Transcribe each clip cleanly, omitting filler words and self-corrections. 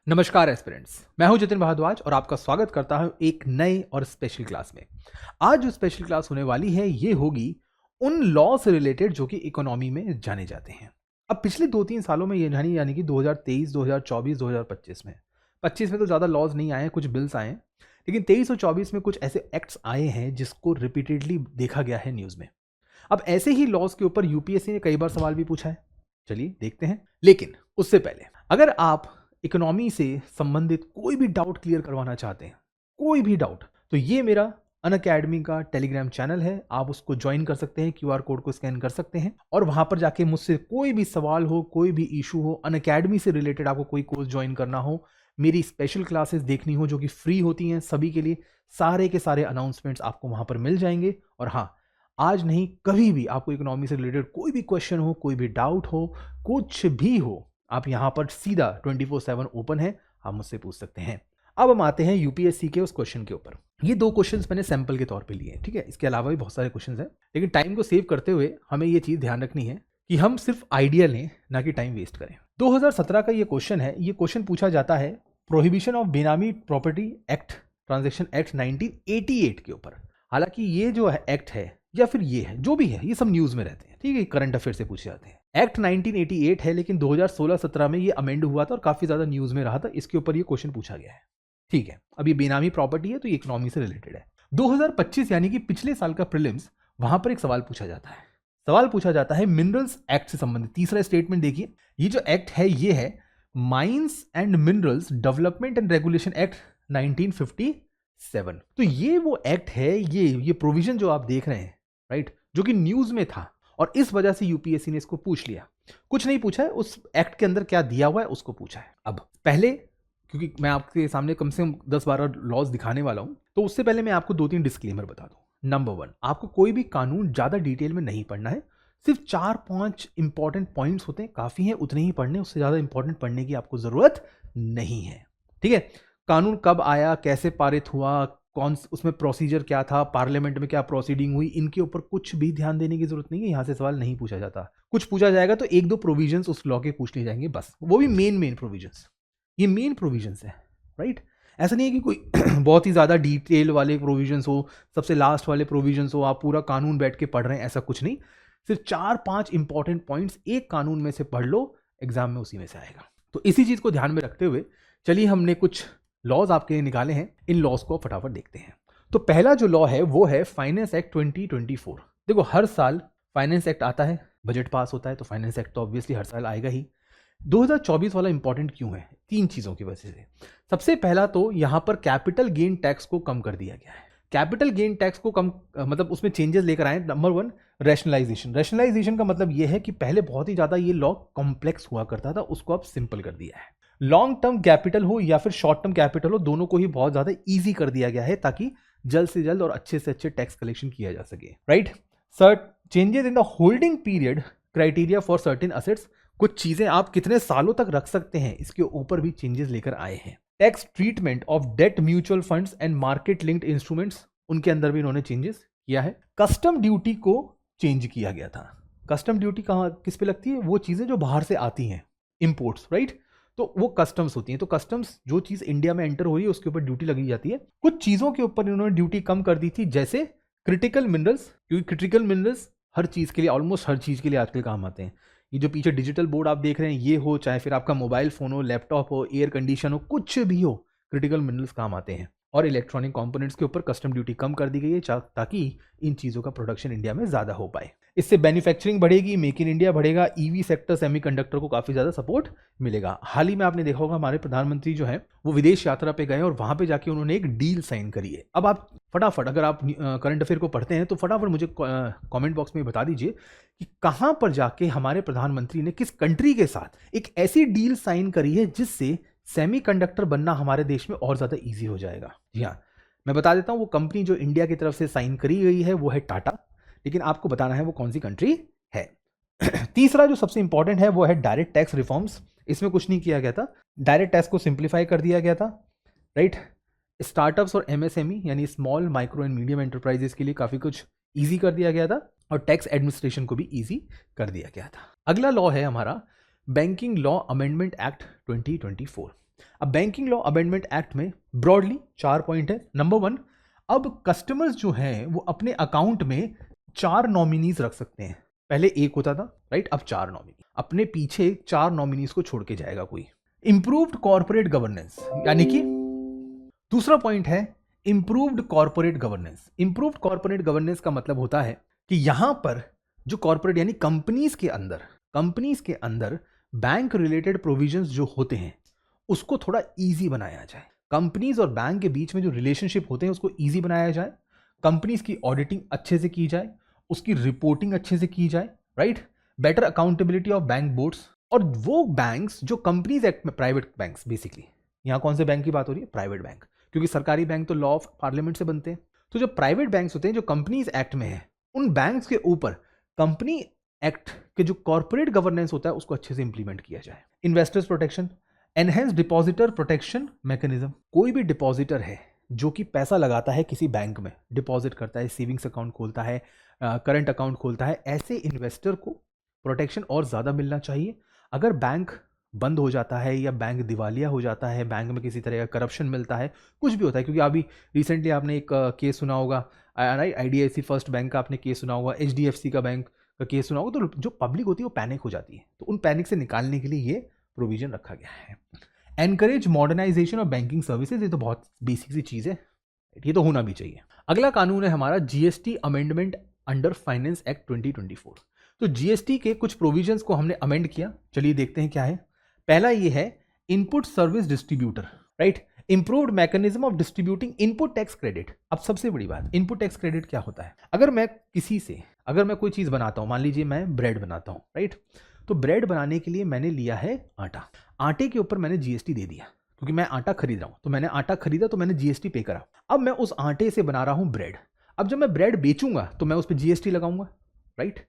नमस्कार एस्पिरेंट्स, मैं हूं जितिन भारद्वाज और आपका स्वागत करता हूं एक नए और स्पेशल क्लास में। आज जो स्पेशल क्लास होने वाली है ये होगी उन लॉ से रिलेटेड जो कि इकोनॉमी में जाने जाते हैं। अब पिछले 2-3 सालों में ये यानी कि 2023, 2024, 2025 में 25 में तो ज़्यादा लॉज नहीं आए हैं, कुछ बिल्स आए हैं, लेकिन 23 और 24 में कुछ ऐसे एक्ट्स आए हैं जिसको रिपीटेडली देखा गया है न्यूज़ में। अब ऐसे ही लॉज के ऊपर यूपीएससी ने कई बार सवाल भी पूछा है, चलिए देखते हैं। लेकिन उससे पहले अगर आप इकोनॉमी से संबंधित कोई भी डाउट क्लियर करवाना चाहते हैं, कोई भी डाउट, तो ये मेरा अनअकैडमी का टेलीग्राम चैनल है। आप उसको ज्वाइन कर सकते हैं, क्यूआर कोड को स्कैन कर सकते हैं और वहां पर जाके मुझसे कोई भी सवाल हो, कोई भी इशू हो, अनअकैडमी से रिलेटेड आपको कोई कोर्स ज्वाइन करना हो, मेरी स्पेशल क्लासेस देखनी हो जो कि फ्री होती हैं सभी के लिए, सारे के सारे अनाउंसमेंट्स आपको वहां पर मिल जाएंगे। और हाँ, आज नहीं कभी भी आपको इकोनॉमी से रिलेटेड कोई भी क्वेश्चन हो, कोई भी डाउट हो, कुछ भी हो, आप यहां पर सीधा 24/7 ओपन है, आप मुझसे पूछ सकते हैं। अब हम आते हैं यूपीएससी के उस क्वेश्चन के ऊपर। ये 2 क्वेश्चंस मैंने सैंपल के तौर पे लिए हैं, ठीक है। इसके अलावा भी बहुत सारे क्वेश्चंस हैं, लेकिन टाइम को सेव करते हुए हमें ये चीज ध्यान रखनी है कि हम सिर्फ आइडिया लें, ना कि टाइम वेस्ट करें। 2017 का ये क्वेश्चन है। ये क्वेश्चन पूछा जाता है प्रोहिबिशन ऑफ बेनामी प्रॉपर्टी एक्ट, ट्रांजैक्शन एक्ट 1988 के ऊपर। हालांकि ये जो एक्ट है या फिर ये है, जो भी है, ये सब न्यूज में रहते हैं, ठीक है, करंट अफेयर से पूछे जाते हैं। एक्ट 1988 है, लेकिन 2016-17 में ये अमेंड हुआ था और काफी ज्यादा न्यूज में रहा था। इसके ऊपर ये क्वेश्चन पूछा गया है, ठीक है। अब ये बेनामी प्रॉपर्टी है तो ये इकोनॉमी से रिलेटेड है। 2025 यानी कि पिछले साल का प्रीलिम्स, वहां पर एक सवाल पूछा जाता है। सवाल पूछा जाता है मिनरल्स एक्ट से संबंधित। तीसरा स्टेटमेंट देखिए, ये जो एक्ट है ये है mines and minerals development and regulation act 1957। तो ये वो एक्ट है, ये प्रोविजन जो आप देख रहे हैं, राइट, जो कि न्यूज में था और इस वजह से यूपीएससी ने इसको पूछ लिया। कुछ नहीं पूछा है उस एक्ट के अंदर क्या दिया हुआ है, उसको पूछा है। अब पहले, क्योंकि मैं आपके सामने कम से कम 10-12 लॉज दिखाने वाला हूं, तो उससे पहले मैं आपको 2-3 डिस्क्लेमर बता दूं। नंबर 1, आपको कोई भी कानून ज्यादा डिटेल में नहीं पढ़ना है। सिर्फ 4-5 इंपॉर्टेंट पॉइंट्स होते हैं, काफी है उतने ही पढ़ने, उससे ज्यादा इंपॉर्टेंट पढ़ने की आपको जरूरत नहीं है, ठीक है। कानून कब आया, कैसे पारित हुआ, कौन उसमें प्रोसीजर क्या था, पार्लियामेंट में क्या प्रोसीडिंग हुई, इनके ऊपर कुछ भी ध्यान देने की जरूरत नहीं है। यहां से सवाल नहीं पूछा जाता। कुछ पूछा जाएगा तो 1-2 प्रोविजंस उस लॉ के पूछ लिए जाएंगे, बस, वो भी मेन प्रोविजंस। ये मेन प्रोविजंस है, राइट। ऐसा नहीं है कि कोई बहुत ही ज्यादा डिटेल वाले प्रोविजंस हो, सबसे लास्ट वाले प्रोविजंस हो, आप पूरा कानून बैठ के पढ़ रहे हैं, ऐसा कुछ नहीं। सिर्फ 4-5 इंपॉर्टेंट पॉइंट्स एक कानून में से पढ़ लो, एग्जाम में उसी में से आएगा। तो इसी चीज को ध्यान में रखते हुए चलिए, हमने कुछ लॉज आपके लिए निकाले हैं, इन लॉज को फटाफट देखते हैं। तो पहला जो लॉ है वो है फाइनेंस एक्ट 2024। देखो, हर साल फाइनेंस एक्ट आता है, बजट पास होता है, तो फाइनेंस एक्ट तो ऑब्वियसली हर साल आएगा ही। 2024 वाला इंपॉर्टेंट क्यों है? 3 चीजों की वजह से। सबसे पहला तो यहां पर कैपिटल गेन टैक्स को कम कर दिया गया है। कैपिटल गेन टैक्स को कम, मतलब उसमें चेंजेस लेकर आए। Number 1, rationalisation. रैशनलाइजेशन का मतलब यह है कि पहले बहुत ही ज्यादा ये लॉ कॉम्प्लेक्स हुआ करता था, उसको अब सिंपल कर दिया है। लॉन्ग टर्म कैपिटल हो या फिर शॉर्ट टर्म कैपिटल हो, दोनों को ही बहुत ज्यादा इजी कर दिया गया है, ताकि जल्द से जल्द और अच्छे से अच्छे टैक्स कलेक्शन किया जा सके, right. Changes in the holding period criteria for certain assets. कुछ चीजें आप कितने सालों तक रख सकते हैं, इसके ऊपर भी चेंजेस लेकर आए हैं। Tax treatment of debt mutual funds and market linked instruments, उनके अंदर भी इन्होंने चेंजेस किया है। कस्टम ड्यूटी को चेंज किया गया था। कस्टम ड्यूटी कहां किस पे लगती है? वो चीजें जो बाहर से आती हैं, इंपोर्ट्स, राइट, तो वो कस्टम्स होती हैं। तो कस्टम्स, जो चीज इंडिया में एंटर हो रही है उसके ऊपर ड्यूटी लगी जाती है। कुछ चीजों के ऊपर इन्होंने ड्यूटी कम कर दी थी, जैसे क्रिटिकल मिनरल्स, क्योंकि क्रिटिकल मिनरल्स हर चीज के लिए, ऑलमोस्ट हर चीज के लिए आजकल काम आते हैं। ये जो पीछे डिजिटल बोर्ड आप देख रहे हैं, ये हो, चाहे फिर आपका मोबाइल फोन हो, लैपटॉप हो, एयर कंडीशन हो, कुछ भी हो, क्रिटिकल मिनरल्स काम आते हैं। और इलेक्ट्रॉनिक कंपोनेंट्स के ऊपर कस्टम ड्यूटी कम कर दी गई है, ताकि इन चीजों का प्रोडक्शन इंडिया में ज्यादा हो पाए। इससे मैन्युफैक्चरिंग बढ़ेगी, मेक इन इंडिया बढ़ेगा, ईवी सेक्टर, सेमीकंडक्टर को काफी ज्यादा सपोर्ट मिलेगा। हाल ही में आपने देखा होगा, हमारे प्रधानमंत्री जो है वो विदेश यात्रा पे गए और वहां पे जाके उन्होंने एक डील साइन करी है। अब आप फटाफट, अगर आप करंट अफेयर को पढ़ते हैं तो फटाफट मुझे कमेंट बॉक्स में बता दीजिए कि कहां पर जाके हमारे प्रधानमंत्री ने, किस कंट्री के साथ एक ऐसी डील साइन करी है जिससे सेमीकंडक्टर बनना हमारे देश में और ज्यादा इजी हो जाएगा। जी हाँ, मैं बता देता हूं, वो कंपनी जो इंडिया की तरफ से साइन करी गई है वो है टाटा, लेकिन आपको बताना है वो कौन सी कंट्री है। तीसरा जो सबसे इंपॉर्टेंट है वो है डायरेक्ट टैक्स रिफॉर्म्स। इसमें कुछ नहीं किया गया था, डायरेक्ट टैक्स को सिंप्लीफाई कर दिया गया था, राइट। स्टार्टअप्स और एमएसएमई यानी small micro and medium enterprises के लिए काफी कुछ इजी कर दिया गया था, और टैक्स एडमिनिस्ट्रेशन को भी इजी कर दिया गया था। अगला लॉ है हमारा बैंकिंग लॉ अमेंडमेंट एक्ट 2024। अब बैंकिंग लॉ अमेंडमेंट एक्ट में ब्रॉडली 4 पॉइंट है। नंबर 1, अब कस्टमर्स जो हैं वो अपने अकाउंट में 4 नॉमिनीज रख सकते हैं। पहले एक होता था, राइट, अब 4 नॉमिनी, अपने पीछे 4 नॉमिनीज को छोड़ के जाएगा कोई। इंप्रूव्ड कॉर्पोरेट गवर्नेंस, यानी कि दूसरा पॉइंट है improved corporate governance. Improved corporate governance का मतलब होता है कि यहां पर जो कॉर्पोरेट यानी कंपनीज के अंदर बैंक रिलेटेड प्रोविजंस जो होते हैं उसको थोड़ा इजी बनाया जाए। कंपनीज और बैंक के बीच में जो रिलेशनशिप होते हैं उसको इजी बनाया जाए। कंपनीज की ऑडिटिंग अच्छे से की जाए, उसकी रिपोर्टिंग अच्छे से की जाए, right. Better accountability of bank boards, और वो बैंक्स जो कंपनीज एक्ट में, प्राइवेट बैंक्स बेसिकली, यहां कौन से बैंक की बात हो रही है? प्राइवेट बैंक, क्योंकि सरकारी बैंक तो लॉ ऑफ पार्लियामेंट से बनते हैं। तो जो प्राइवेट बैंक्स होते हैं जो कंपनीज एक्ट में है, उन बैंक्स के ऊपर कंपनी एक्ट के जो कॉर्पोरेट गवर्नेंस होता है उसको अच्छे से इंप्लीमेंट किया जाए। Investors protection, enhance depositor protection mechanism. कोई भी डिपॉजिटर है जो कि पैसा लगाता है किसी बैंक में, डिपॉजिट करता है, सेविंग्स अकाउंट खोलता है, करंट अकाउंट खोलता है, ऐसे इन्वेस्टर को प्रोटेक्शन और ज़्यादा मिलना चाहिए। अगर बैंक बंद हो जाता है या बैंक दिवालिया हो जाता है, बैंक में किसी तरह का करप्शन मिलता है, कुछ भी होता है, क्योंकि अभी रिसेंटली आपने एक केस सुना होगा, IDFC फर्स्ट बैंक का आपने केस सुना होगा, HDFC का बैंक का केस सुना होगा, तो जो पब्लिक होती है वो पैनिक हो जाती है। तो उन पैनिक से निकालने के लिए ये प्रोविजन रखा गया है। Encourage modernization of banking services, ये तो बहुत बेसिक सी चीज़ है, ये तो होना भी चाहिए। अगला कानून है हमारा GST amendment under finance act 2024। तो GST के कुछ प्रोविजंस को हमने अमेंड किया, चलिए देखते हैं क्या है। पहला ये है input service distributor, right, improved mechanism of distributing input tax credit. अब सबसे बड़ी बात, इनपुट टैक्स क्रेडिट क्या होता है? अगर मैं कोई चीज बनाता हूं, मान लीजिए मैं ब्रेड बनाता हूं, राइट, तो ब्रेड बनाने के लिए मैंने लिया है आटा, आटे के ऊपर मैंने GST दे दिया, क्योंकि मैं आटा खरीद रहा हूं, तो मैंने आटा खरीदा तो मैंने GST पे करा। अब मैं उस आटे से बना रहा हूं ब्रेड, अब जब मैं ब्रेड बेचूंगा तो मैं उस पर GST लगाऊंगा, राइट।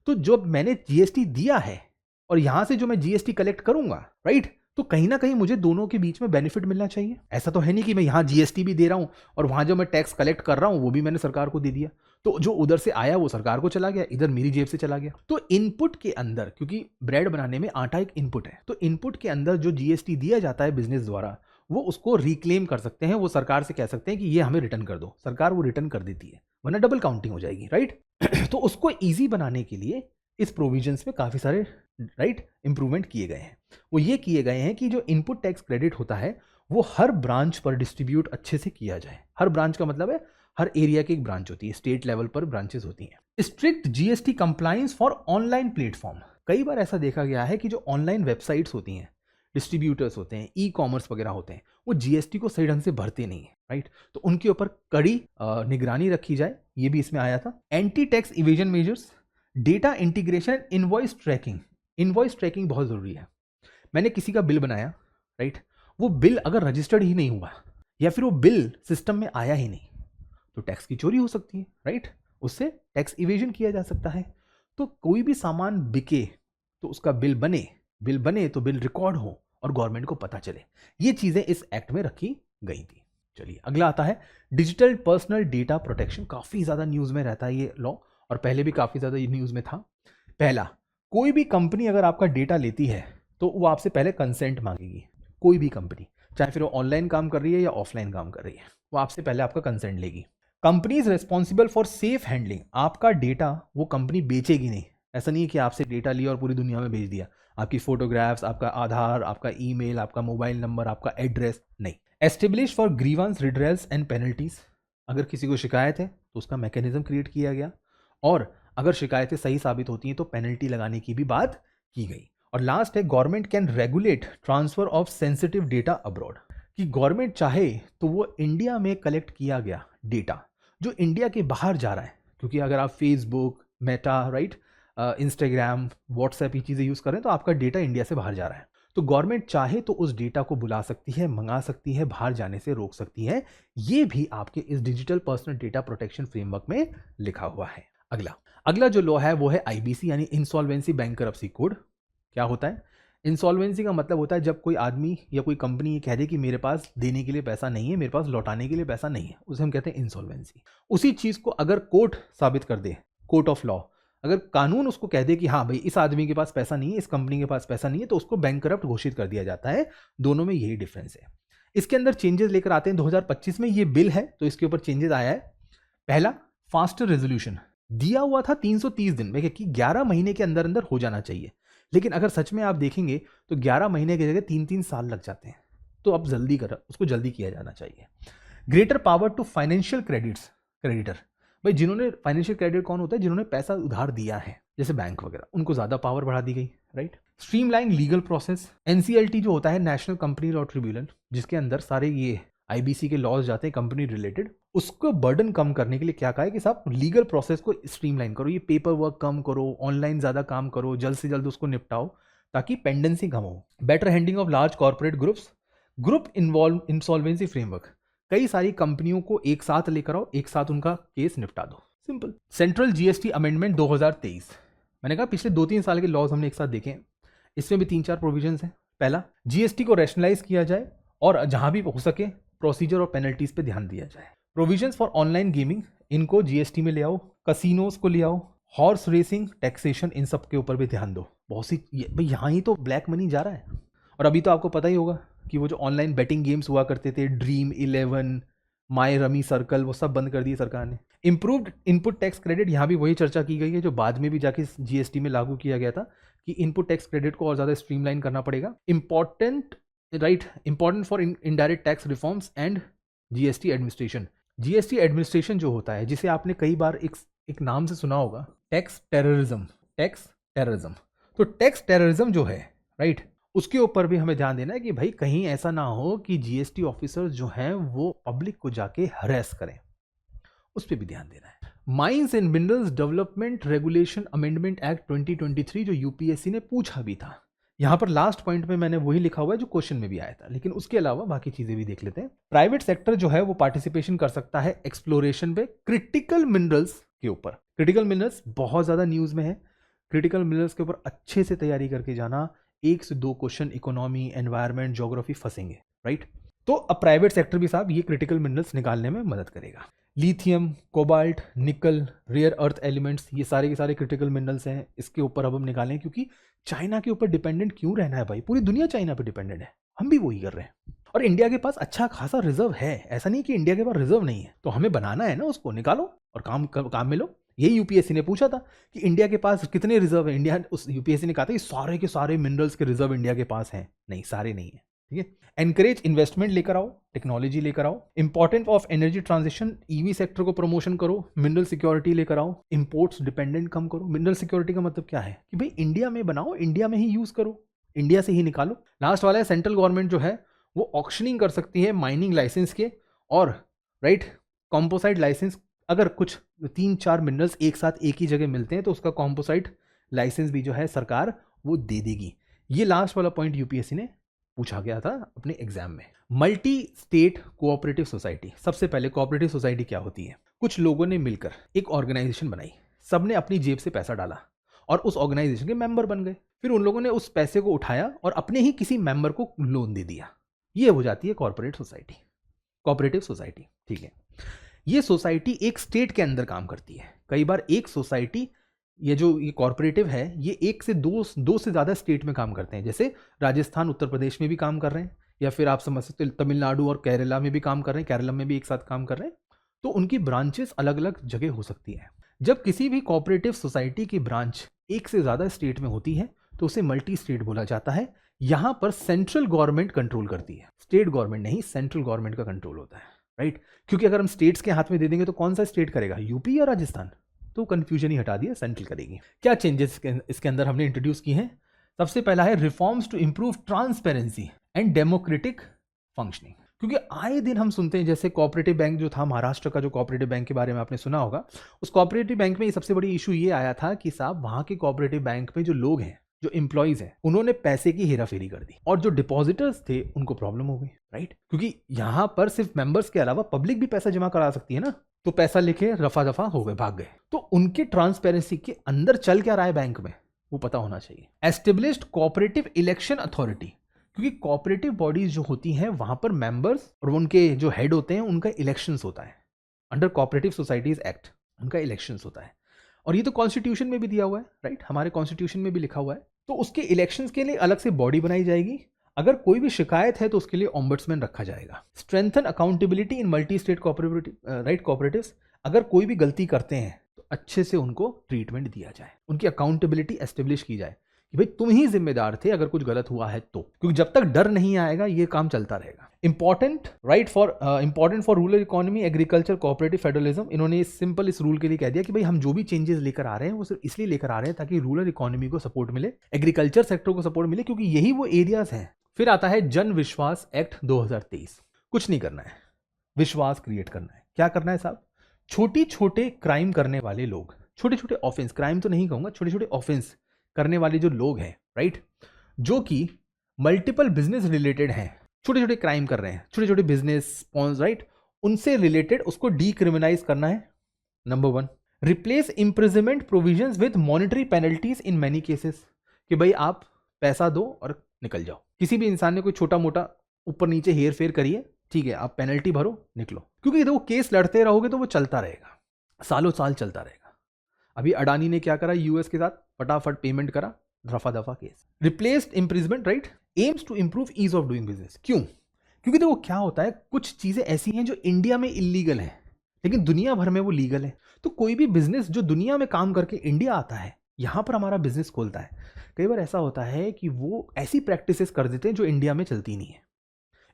तो जो मैंने GST दिया है और यहां से जो मैं GST कलेक्ट करूंगा, राइट, तो कहीं ना कहीं मुझे दोनों के बीच में बेनिफिट मिलना चाहिए। ऐसा तो है नहीं कि मैं यहां GST भी दे रहा हूं और वहां जो मैं टैक्स कलेक्ट कर रहा हूं वो भी मैंने सरकार को दे दिया, तो जो उधर से आया वो सरकार को चला गया, इधर मेरी जेब से चला गया। तो इनपुट के अंदर, क्योंकि ब्रेड बनाने में आटा एक इनपुट है, तो इनपुट के अंदर जो GST दिया जाता है बिजनेस द्वारा, वो उसको रिक्लेम कर सकते हैं, वो सरकार से कह सकते हैं कि ये हमें रिटर्न कर दो, सरकार वो रिटर्न कर देती है, वरना डबल काउंटिंग हो जाएगी, राइट। तो उसको ईजी बनाने के लिए इस प्रोविजंस में काफी सारे, राइट, इंप्रूवमेंट किए गए हैं। वो ये किए गए हैं कि जो इनपुट टैक्स क्रेडिट होता है वो हर ब्रांच पर डिस्ट्रीब्यूट अच्छे से किया जाए। हर ब्रांच का मतलब है हर एरिया की एक ब्रांच होती है, स्टेट लेवल पर ब्रांचेस होती हैं। Strict GST compliance for online platform. कई बार ऐसा देखा गया है कि जो ऑनलाइन वेबसाइट्स होती हैं, डिस्ट्रीब्यूटर्स होते हैं, ई-कॉमर्स वगैरह होते हैं, वो GST को सही ढंग से भरते नहीं है, राइट, तो उनके ऊपर कड़ी निगरानी रखी जाए, ये भी इसमें आया था। Anti tax evasion measures, data integration, invoice tracking. Invoice tracking बहुत जरूरी है। मैंने किसी का बिल बनाया, राइट, वो बिल अगर रजिस्टर्ड ही नहीं हुआ या फिर वो बिल सिस्टम में आया ही नहीं, तो टैक्स की चोरी हो सकती है, राइट, उससे टैक्स इवेजन किया जा सकता है। तो कोई भी सामान बिके तो उसका बिल बने तो बिल रिकॉर्ड हो और गवर्नमेंट को पता चले, ये चीजें इस एक्ट में रखी गई थी। चलिए अगला आता है डिजिटल पर्सनल डेटा प्रोटेक्शन। काफी ज्यादा न्यूज में रहता है ये लॉ, और पहले भी काफी ज्यादा ये न्यूज में था। पहला, कोई भी कंपनी अगर आपका डेटा लेती है तो वो आपसे पहले कंसेंट मांगेगी। कोई भी कंपनी, चाहे फिर वो ऑनलाइन काम कर रही है या ऑफलाइन काम कर रही है, वो आपसे पहले आपका कंसेंट लेगी। Company is responsible for safe handling. आपका डेटा वो कंपनी बेचेगी नहीं। ऐसा नहीं है कि आपसे डेटा लिया और पूरी दुनिया में भेज दिया, आपकी फोटोग्राफ्स, आपका आधार, आपका ईमेल, आपका मोबाइल नंबर, आपका एड्रेस, नहीं। Establish for grievance redressal and penalties. अगर किसी को शिकायत है तो उसका मैकेनिज्म क्रिएट किया गया, और अगर शिकायतें सही साबित होती हैं तो पेनल्टी लगाने की भी बात की गई। और लास्ट है government can regulate transfer of sensitive data abroad. कि गवर्नमेंट चाहे तो वो इंडिया में कलेक्ट किया गया डेटा जो इंडिया के बाहर जा रहा है, क्योंकि अगर आप Facebook, Meta, right, Instagram, WhatsApp, ये चीज़ें यूज़ कर रहे हैं तो आपका डेटा इंडिया से बाहर जा रहा है, तो गवर्नमेंट चाहे तो उस डेटा को बुला सकती है, मंगा सकती है, बाहर जाने से रोक सकती है। ये भी आपके इस digital personal data protection framework में लिखा हुआ है। अगला जो लॉ है वो है IBC यानी इंसॉल्वेंसी बैंकरप्सी कोड। क्या होता है? इंसॉल्वेंसी का मतलब होता है जब कोई आदमी या कोई कंपनी ये कह दे कि मेरे पास देने के लिए पैसा नहीं है, मेरे पास लौटाने के लिए पैसा नहीं है, उसे हम कहते हैं इंसॉल्वेंसी। उसी चीज को अगर कोर्ट साबित कर दे, कोर्ट ऑफ लॉ अगर कानून उसको कह दे कि हाँ भाई इस आदमी के पास पैसा नहीं है, इस कंपनी के पास पैसा नहीं है, तो उसको बैंकरप्ट घोषित कर दिया जाता है। दोनों में यही डिफरेंस है। इसके अंदर चेंजेस लेकर आते हैं 2025 में, ये बिल है तो इसके ऊपर चेंजेस आया है। पहला, फास्टर रेजोल्यूशन दिया हुआ था 330 दिन में कि 11 महीने के अंदर अंदर हो जाना चाहिए, लेकिन अगर सच में आप देखेंगे तो 11 महीने की जगह 3-3 साल लग जाते हैं। तो अब जल्दी कर, उसको जल्दी किया जाना चाहिए। Greater power to financial creditor, भाई जिन्होंने फाइनेंशियल क्रेडिट कौन होता है, जिन्होंने पैसा उधार दिया है जैसे बैंक वगैरह, उनको ज्यादा पावर बढ़ा दी गई, right. Streamline legal process, NCLT जो होता है नेशनल कंपनी लॉ ट्रिब्यूनल, जिसके अंदर सारे ये आईबीसी के लॉज जाते हैं कंपनी रिलेटेड, उसको बर्डन कम करने के लिए क्या कहा है कि साहब लीगल प्रोसेस को स्ट्रीमलाइन करो, ये पेपर वर्क कम करो, ऑनलाइन ज्यादा काम करो, जल्द से जल्द उसको निपटाओ ताकि पेंडेंसी कम हो। Better handling of large corporate groups, group insolvency framework, कई सारी कंपनियों को एक साथ लेकर आओ, एक साथ उनका केस निपटा दो, सिंपल। सेंट्रल जीएसटी अमेंडमेंट 2023, मैंने कहा पिछले 2-3 साल के लॉज हमने एक साथ देखे हैं, इसमें भी 3-4 प्रोविजंस हैं। पहला, जीएसटी को रैशनलाइज किया जाए और जहां भी हो सके प्रोसीजर और पेनल्टीज पे ध्यान दिया जाए। प्रोविजंस फॉर ऑनलाइन गेमिंग, इनको जीएसटी में ले आओ, कसिनोज को ले आओ, हॉर्स रेसिंग, टैक्सेशन, इन सब के ऊपर भी ध्यान दो। बहुत सी भाई यहाँ ही तो ब्लैक मनी जा रहा है। और अभी तो आपको पता ही होगा कि वो जो ऑनलाइन बेटिंग गेम्स हुआ करते थे, ड्रीम 11, माई रमी सर्कल, वो सब बंद कर दिए सरकार ने। इंप्रूव्ड इनपुट टैक्स क्रेडिट, यहाँ भी वही चर्चा की गई है जो बाद में भी जाके जीएसटी में लागू किया गया था कि इनपुट टैक्स क्रेडिट को और ज़्यादा स्ट्रीमलाइन करना पड़ेगा। Important for indirect tax reforms and GST administration. GST administration जो होता है, जिसे आपने कई बार एक नाम से सुना होगा, टैक्स टेररिज्म। तो टैक्स टेररिज्म जो है, राइट, उसके ऊपर भी हमें ध्यान देना है कि भाई कहीं ऐसा ना हो कि जीएसटी ऑफिसर जो हैं वो पब्लिक को जाके हरेस करें, उस पर भी ध्यान देना है। Mines and minerals development regulation amendment act 2023 जो यूपीएससी ने पूछा भी था, यहां पर लास्ट पॉइंट में मैंने वही लिखा हुआ है जो क्वेश्चन में भी आया था, लेकिन उसके अलावा बाकी चीजें भी देख लेते हैं। प्राइवेट सेक्टर जो है वो पार्टिसिपेशन कर सकता है एक्सप्लोरेशन पे क्रिटिकल मिनरल्स के ऊपर। क्रिटिकल मिनरल्स बहुत ज्यादा न्यूज में है, क्रिटिकल मिनरल्स के ऊपर अच्छे से तैयारी करके जाना, 1 से 2 क्वेश्चन इकोनॉमी, एनवायरमेंट, ज्योग्राफी फंसेंगे, राइट। तो अब प्राइवेट सेक्टर भी साहब ये क्रिटिकल मिनरल्स निकालने में मदद करेगा। लिथियम, कोबाल्ट, निकल, रेयर अर्थ एलिमेंट्स, ये सारे के सारे क्रिटिकल मिनरल्स हैं, इसके ऊपर अब हम निकालें, क्योंकि चाइना के ऊपर डिपेंडेंट क्यों रहना है भाई, पूरी दुनिया चाइना पे डिपेंडेंट है, हम भी वही कर रहे हैं। और इंडिया के पास अच्छा खासा रिजर्व है, ऐसा नहीं कि इंडिया के पास रिजर्व नहीं है, तो हमें बनाना है ना, उसको निकालो और काम में लो। यही यूपीएससी ने पूछा था कि इंडिया के पास कितने रिजर्व है। इंडिया, उस यूपीएससी ने कहा था कि सारे के सारे मिनरल्स के रिजर्व इंडिया के पास हैं, नहीं, सारे नहीं है, ठीक है। एनकरेज इन्वेस्टमेंट लेकर आओ, टेक्नोलॉजी लेकर आओ, important of energy transition, EV sector को प्रमोशन करो, मिनरल सिक्योरिटी लेकर आओ, इंपोर्ट्स डिपेंडेंट कम करो। मिनरल सिक्योरिटी का मतलब क्या है कि भाई इंडिया में बनाओ, इंडिया में ही यूज करो, इंडिया से ही निकालो। लास्ट वाला है, सेंट्रल गवर्नमेंट जो है वो ऑक्शनिंग कर सकती है माइनिंग लाइसेंस के, और राइट कॉम्पोसाइट लाइसेंस, अगर कुछ 3-4 मिनरल्स एक साथ एक ही जगह मिलते हैं तो उसका कॉम्पोसाइट लाइसेंस भी जो है सरकार वो दे देगी। ये लास्ट वाला पॉइंट यूपीएससी ने पूछा गया था अपने एग्जाम में। मल्टी स्टेट कोऑपरेटिव सोसाइटी, सबसे पहले कोऑपरेटिव सोसाइटी क्या होती है, कुछ लोगों ने मिलकर एक ऑर्गेनाइजेशन बनाई, सबने अपनी जेब से पैसा डाला और उस ऑर्गेनाइजेशन के मेंबर बन गए, फिर उन लोगों ने उस पैसे को उठाया और अपने ही किसी मेंबर को लोन दे दिया, ये हो जाती है कॉर्पोरेट सोसाइटी, कोऑपरेटिव सोसाइटी, ठीक है। ये सोसाइटी एक स्टेट के अंदर काम करती है। कई बार एक सोसाइटी, ये जो ये कॉर्पोरेटिव है, ये 1 से 2 से ज़्यादा स्टेट में काम करते हैं, जैसे राजस्थान उत्तर प्रदेश में भी काम कर रहे हैं, या फिर आप समझ सकते तमिलनाडु और केरला में भी काम कर रहे हैं, केरला में भी एक साथ काम कर रहे हैं, तो उनकी ब्रांचेस अलग अलग जगह हो सकती है। जब किसी भी कोऑपरेटिव सोसाइटी की ब्रांच 1 से ज़्यादा स्टेट में होती है तो उसे मल्टी स्टेट बोला जाता है। यहाँ पर सेंट्रल गवर्नमेंट कंट्रोल करती है, स्टेट गवर्नमेंट नहीं, सेंट्रल गवर्नमेंट का कंट्रोल होता है, राइट। क्योंकि अगर हम स्टेट्स के हाथ में दे देंगे तो कौन सा स्टेट करेगा, यूपी या राजस्थान, तो कंफ्यूजन ही हटा दिया, सेंट्रल करेगी। क्या चेंजेस इसके अंदर हमने इंट्रोड्यूस की हैं? सबसे पहला है reforms to improve transparency and democratic functioning, क्योंकि आए दिन हम सुनते हैं, जैसे कोऑपरेटिव बैंक जो था महाराष्ट्र का, जो कोऑपरेटिव बैंक के बारे में आपने सुना होगा, उस कोऑपरेटिव बैंक में सबसे बड़ी इशू ये आया था कि साहब वहां के कोऑपरेटिव बैंक में जो लोग हैं, जो एम्प्लॉइज हैं, उन्होंने पैसे की हेराफेरी कर दी और जो डिपॉजिटर्स थे उनको प्रॉब्लम हो गई, राइट। क्योंकि यहां पर सिर्फ मेंबर्स के अलावा पब्लिक भी पैसा जमा करा सकती है ना, तो पैसा लेके रफा दफा हो गए, भाग गए। तो उनके ट्रांसपेरेंसी के अंदर चल क्या रहा है बैंक में वो पता होना चाहिए। एस्टेब्लिश्ड कोऑपरेटिव इलेक्शन अथॉरिटी, क्योंकि कोऑपरेटिव बॉडीज जो होती हैं वहां पर मेंबर्स और उनके जो हेड होते हैं उनका इलेक्शंस होता है, अंडर कोऑपरेटिव सोसाइटीज एक्ट उनका इलेक्शंस होता है। और ये तो कॉन्स्टिट्यूशन में भी दिया हुआ है, राइट, हमारे कॉन्स्टिट्यूशन में भी लिखा हुआ है। तो उसके इलेक्शंस के लिए अलग से बॉडी बनाई जाएगी। अगर कोई भी शिकायत है तो उसके लिए ओम्बड्समैन रखा जाएगा। स्ट्रेंथन अकाउंटेबिलिटी इन मल्टी स्टेट कोऑपरेटिव्स, अगर कोई भी गलती करते हैं तो अच्छे से उनको ट्रीटमेंट दिया जाए, उनकी अकाउंटेबिलिटी एस्टेब्लिश की जाए कि भाई तुम ही जिम्मेदार थे अगर कुछ गलत हुआ है तो, क्योंकि जब तक डर नहीं आएगा ये काम चलता रहेगा। Important for rural economy, agriculture, cooperative federalism, इन्होंने सिंपल इस रूल के लिए कह दिया कि भाई हम जो भी चेंजेस लेकर आ रहे हैं वो सिर्फ इसलिए लेकर आ रहे हैं ताकि रूरल इकोनॉमी को सपोर्ट मिले, एग्रीकल्चर सेक्टर को सपोर्ट मिले, क्योंकि यही वो एरियाज हैं। फिर आता है जन विश्वास एक्ट 2023। कुछ नहीं करना है, विश्वास क्रिएट करना है। क्या करना है साहब? छोटे छोटे क्राइम करने वाले लोग, छोटे छोटे ऑफेंस, क्राइम तो नहीं कहूंगा, छोटे छोटे ऑफेंस करने वाले जो लोग हैं, राइट, जो कि मल्टीपल बिजनेस रिलेटेड हैं, छोटे छोटे क्राइम कर रहे हैं, छोटे छोटे बिजनेस, राइट, उनसे रिलेटेड उसको डीक्रिमिनलाइज करना है। Number 1, replace imprisonment provisions with monetary penalties in many cases, कि भाई आप पैसा दो और निकल जाओ। किसी भी इंसान ने कोई छोटा मोटा ऊपर नीचे हेर फेर करिए, ठीक है, आप पेनल्टी भरो, निकलो, क्योंकि वो केस लड़ते रहोगे तो वो चलता रहेगा, सालों साल चलता रहेगा। अभी अडानी ने क्या करा यूएस के साथ, फटाफट पेमेंट करा, रफा दफा case. Replaced imprisonment, right, aims to improve ease of doing business. क्यों? क्योंकि देखो क्या होता है, कुछ चीजें ऐसी हैं जो इंडिया में इलीगल है लेकिन दुनिया भर में वो लीगल है। तो कोई भी बिजनेस जो दुनिया में काम करके इंडिया आता है, यहां पर हमारा बिजनेस खोलता है, कई बार ऐसा होता है कि वो ऐसी प्रैक्टिसेस कर देते हैं जो इंडिया में चलती नहीं है,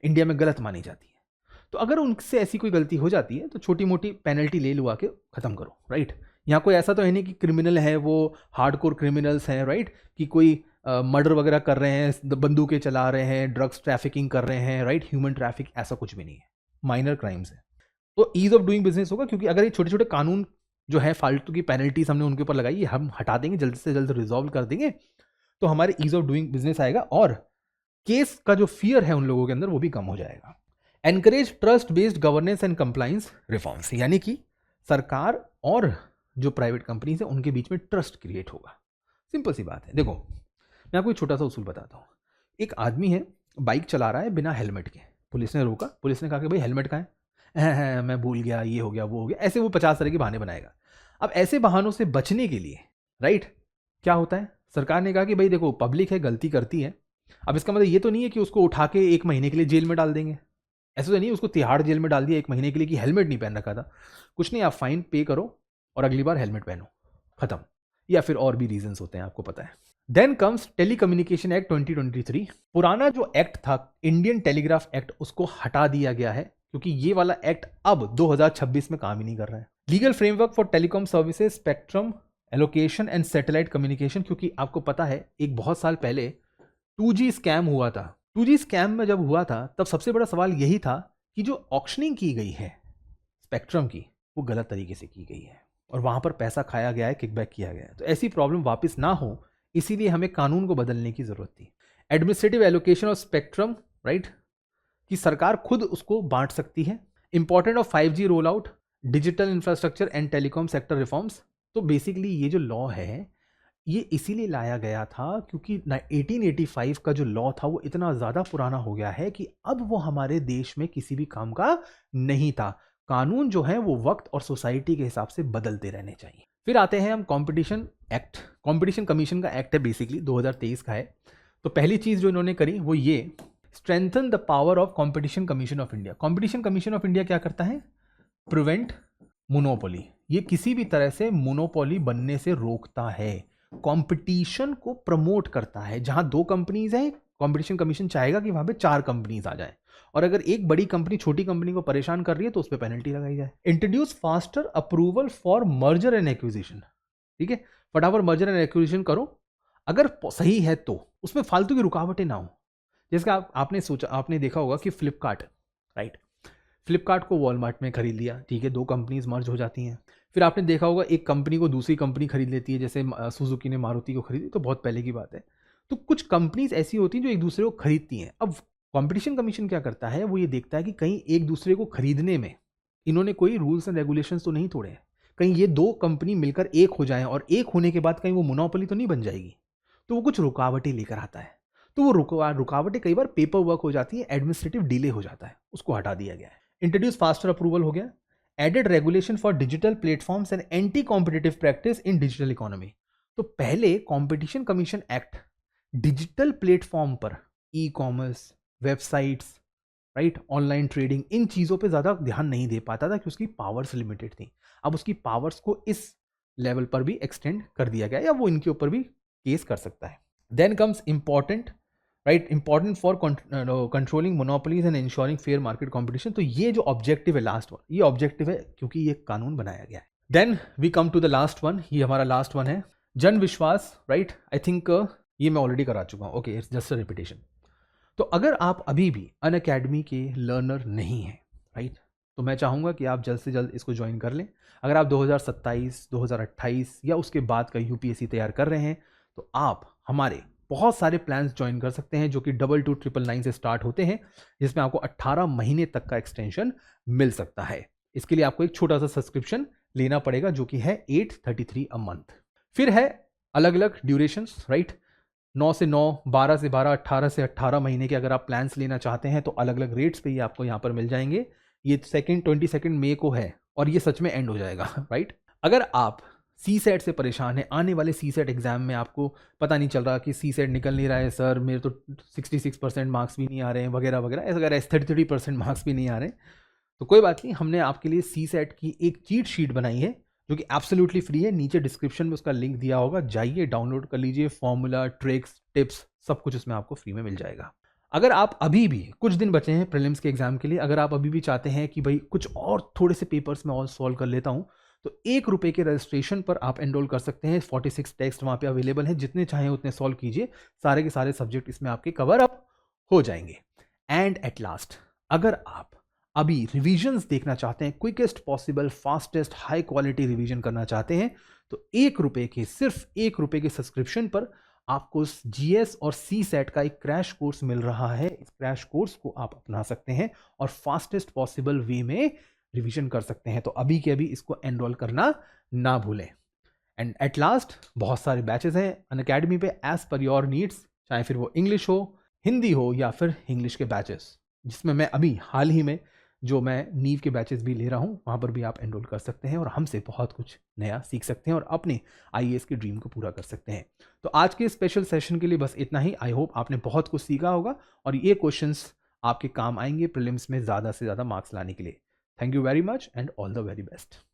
इंडिया में गलत मानी जाती है। तो अगर उनसे ऐसी कोई गलती हो जाती है तो छोटी मोटी पेनल्टी ले लुआ के खत्म करो, राइट। यहाँ कोई ऐसा तो है नहीं कि क्रिमिनल है वो हार्डकोर क्रिमिनल्स हैं, राइट, कि कोई मर्डर वगैरह कर रहे हैं, बंदूकें चला रहे हैं, ड्रग्स ट्रैफिकिंग कर रहे हैं, राइट, ह्यूमन ट्रैफिक, ऐसा कुछ भी नहीं है, माइनर क्राइम्स है। तो ईज ऑफ डूइंग बिजनेस होगा, क्योंकि अगर ये छोटे छोटे कानून जो है फालतू की पेनल्टीज हमने उनके ऊपर लगाई, हम हटा देंगे, जल्द से जल्द रिजॉल्व कर देंगे, तो हमारे ईज ऑफ डूइंग बिजनेस आएगा और केस का जो फियर है उन लोगों के अंदर वो भी कम हो जाएगा। Encourage trust based governance and compliance reforms, यानी कि सरकार और जो प्राइवेट कंपनीज है उनके बीच में ट्रस्ट क्रिएट होगा। सिंपल सी बात है। देखो मैं आपको एक छोटा सा उसूल बताता हूँ। एक आदमी है, बाइक चला रहा है बिना हेलमेट के, पुलिस ने रोका, पुलिस ने कहा कि भाई हेलमेट कहाँ है, मैं भूल गया, ये हो गया, वो हो गया, ऐसे वो 50 तरह के बहाने बनाएगा। अब ऐसे बहानों से बचने के लिए, राइट, क्या होता है, सरकार ने कहा कि भाई देखो पब्लिक है, गलती करती है। अब इसका मतलब ये तो नहीं है कि उसको उठा के 1 महीने के लिए जेल में डाल देंगे, ऐसा तो नहीं उसको तिहाड़ जेल में डाल दिया 1 महीने के लिए कि हेलमेट नहीं पहन रखा था। कुछ नहीं, आप फाइन पे करो और अगली बार हेलमेट पहनो, खत्म। या फिर और भी रीजंस होते हैं, आपको पता है। Then comes telecommunication act 2023। पुराना जो एक्ट था इंडियन टेलीग्राफ एक्ट, उसको हटा दिया गया है क्योंकि ये वाला एक्ट अब 2026 में काम ही नहीं कर रहा है। Legal framework for telecom services, spectrum allocation and satellite communication, क्योंकि आपको पता है एक बहुत साल पहले 2G स्कैम हुआ था। 2G स्कैम में जब हुआ था तब सबसे बड़ा सवाल यही था कि जो ऑक्शनिंग की गई है स्पेक्ट्रम की, वो गलत तरीके से की गई है और वहां पर पैसा खाया गया है, किकबैक किया गया है। तो ऐसी प्रॉब्लम वापस ना हो, इसीलिए हमें कानून को बदलने की जरूरत थी। Administrative allocation of spectrum, right, कि सरकार खुद उसको बांट सकती है। Important of 5G roll out, digital infrastructure and telecom sector reforms. तो बेसिकली ये जो लॉ है ये इसीलिए लाया गया था क्योंकि 1885 का जो लॉ था वो इतना ज़्यादा पुराना हो गया है कि अब वो हमारे देश में किसी भी काम का नहीं था। कानून जो है वो वक्त और सोसाइटी के हिसाब से बदलते रहने चाहिए। फिर आते हैं हम कंपटीशन एक्ट, कंपटीशन कमीशन का एक्ट है, बेसिकली 2023 का है। तो पहली चीज़ जो इन्होंने करी वो ये, strengthen the power of competition commission of India. Competition commission of India क्या करता है? Prevent monopoly. ये किसी भी तरह से मोनोपोली बनने से रोकता है, कंपटीशन को प्रमोट करता है। जहां 2 कंपनीज हैं, कंपटीशन कमीशन चाहेगा कि वहां पे 4 कंपनीज आ जाए, और अगर एक बड़ी कंपनी छोटी कंपनी को परेशान कर रही है तो उस पर पेनल्टी लगाई जाए। Introduce faster approval for merger and acquisition. ठीक है, फटाफट मर्जर एंड एक्विजिशन करो, अगर सही है तो उसमें फालतू की रुकावटें ना हो। जैसे आपने देखा होगा कि फ्लिपकार्ट, राइट, फ्लिपकार्ट को वॉलमार्ट में खरीद लिया, ठीक है, 2 कंपनीज मर्ज हो जाती हैं। फिर आपने देखा होगा एक कंपनी को दूसरी कंपनी खरीद लेती है, जैसे सुजुकी ने मारुति को खरीदी, तो बहुत पहले की बात है। तो कुछ कंपनीज ऐसी होती हैं जो एक दूसरे को खरीदती हैं। अब कंपटीशन कमीशन क्या करता है, वो ये देखता है कि कहीं एक दूसरे को खरीदने में इन्होंने कोई रूल्स एंड रेगुलेशंस तो नहीं तोड़े हैं, कहीं ये 2 कंपनी मिलकर एक हो जाएं और एक होने के बाद कहीं वो मोनोपोली तो नहीं बन जाएगी। तो वो कुछ रुकावटें लेकर आता है। तो वो रुकावटें कई बार पेपर वर्क हो जाती है, एडमिनिस्ट्रेटिव डिले हो जाता है, उसको हटा दिया गया है। इंट्रोड्यूस फास्टर अप्रूवल हो गया। Added regulation for digital platforms and anti competitive practice in digital economy. तो पहले competition commission act digital platform पर e commerce, websites, right, online trading, इन चीज़ों पे ज़्यादा ध्यान नहीं दे पाता था कि उसकी पावर्स लिमिटेड थी। अब उसकी पावर्स को इस लेवल पर भी एक्सटेंड कर दिया गया, या वो इनके ऊपर भी केस कर सकता है। Then comes important, right, important for controlling monopolies and ensuring fair market competition. तो ये जो ऑब्जेक्टिव है लास्ट वन, ये ऑब्जेक्टिव है क्योंकि ये कानून बनाया गया है। Then we come to the last one, ये हमारा लास्ट वन है, जन विश्वास, राइट। आई थिंक ये मैं ऑलरेडी करा चुका हूँ, okay, it's just a repetition. तो अगर आप अभी भी अनअकैडमी के लर्नर नहीं हैं, राइट, तो मैं चाहूँगा कि आप जल्द से जल्द इसको ज्वाइन कर लें। अगर आप 2027, 2028 या उसके बाद का यूपीएससी तैयार कर रहे हैं, तो आप हमारे बहुत सारे प्लान्स ज्वाइन कर सकते हैं जो कि 2299 से स्टार्ट होते हैं, जिसमें आपको 18 महीने तक का एक्सटेंशन मिल सकता है। इसके लिए आपको एक छोटा सा सब्सक्रिप्शन लेना पड़ेगा जो कि है 833 अ मंथ। फिर है अलग अलग ड्यूरेशंस, राइट, 9 से 9, 12 से 12, 18 से 18 महीने के अगर आप प्लान्स लेना चाहते हैं तो अलग अलग रेट्स पे ही आपको यहाँ पर मिल जाएंगे। ये 22 मई को है और ये सच में एंड हो जाएगा, राइट। अगर आप सी सेट से परेशान है, आने वाले सी सेट एग्जाम में आपको पता नहीं चल रहा कि सी सेट निकल नहीं रहा है, सर मेरे तो 66% मार्क्स भी नहीं आ रहे हैं वगैरह वगैरह, अगर 33% मार्क्स भी नहीं आ रहे हैं, तो कोई बात नहीं, हमने आपके लिए सी सेट की एक चीट शीट बनाई है जो कि एब्सोल्युटली फ्री है। नीचे डिस्क्रिप्शन में उसका लिंक दिया होगा, जाइए डाउनलोड कर लीजिए। फॉर्मूला, ट्रिक्स, टिप्स, सब कुछ इसमें आपको फ्री में मिल जाएगा। अगर आप अभी भी, कुछ दिन बचे हैं प्रीलिम्स के एग्जाम के लिए, अगर आप अभी भी चाहते हैं कि भाई कुछ और थोड़े से पेपर्स में और सॉल्व कर लेता हूं, तो ₹1 के रजिस्ट्रेशन पर आप एनरोल कर सकते हैं। 46 टेक्स्ट वहां पे अवेलेबल है, जितने चाहें उतने सॉल्व कीजिए, सारे के सारे सब्जेक्ट इसमें आपके कवर अप हो जाएंगे। एंड एट लास्ट, अगर आप अभी रिविजन्स देखना चाहते हैं, quickest possible, fastest, high quality revision करना चाहते हैं, तो ₹1 के, सिर्फ ₹1 के सब्सक्रिप्शन पर आपको जीएस और सी सेट का एक क्रैश कोर्स मिल रहा है। इस क्रैश कोर्स को आप अपना सकते हैं और फास्टेस्ट पॉसिबल वे में रिवीजन कर सकते हैं। तो अभी के अभी इसको एनरोल करना ना भूलें। एंड एट लास्ट, बहुत सारे बैचेस हैं अनअकैडमी पे एज पर योर नीड्स, चाहे फिर वो इंग्लिश हो, हिंदी हो, या फिर इंग्लिश के बैचेस, जिसमें मैं अभी हाल ही में जो मैं नीव के बैचेस भी ले रहा हूँ, वहाँ पर भी आप एनरोल कर सकते हैं और हमसे बहुत कुछ नया सीख सकते हैं और अपने आईएएस के ड्रीम को पूरा कर सकते हैं। तो आज के स्पेशल सेशन के लिए बस इतना ही। आई होप आपने बहुत कुछ सीखा होगा और ये क्वेश्चंस आपके काम आएंगे प्रीलिम्स में ज़्यादा से ज़्यादा मार्क्स लाने के लिए। Thank you very much and all the very best.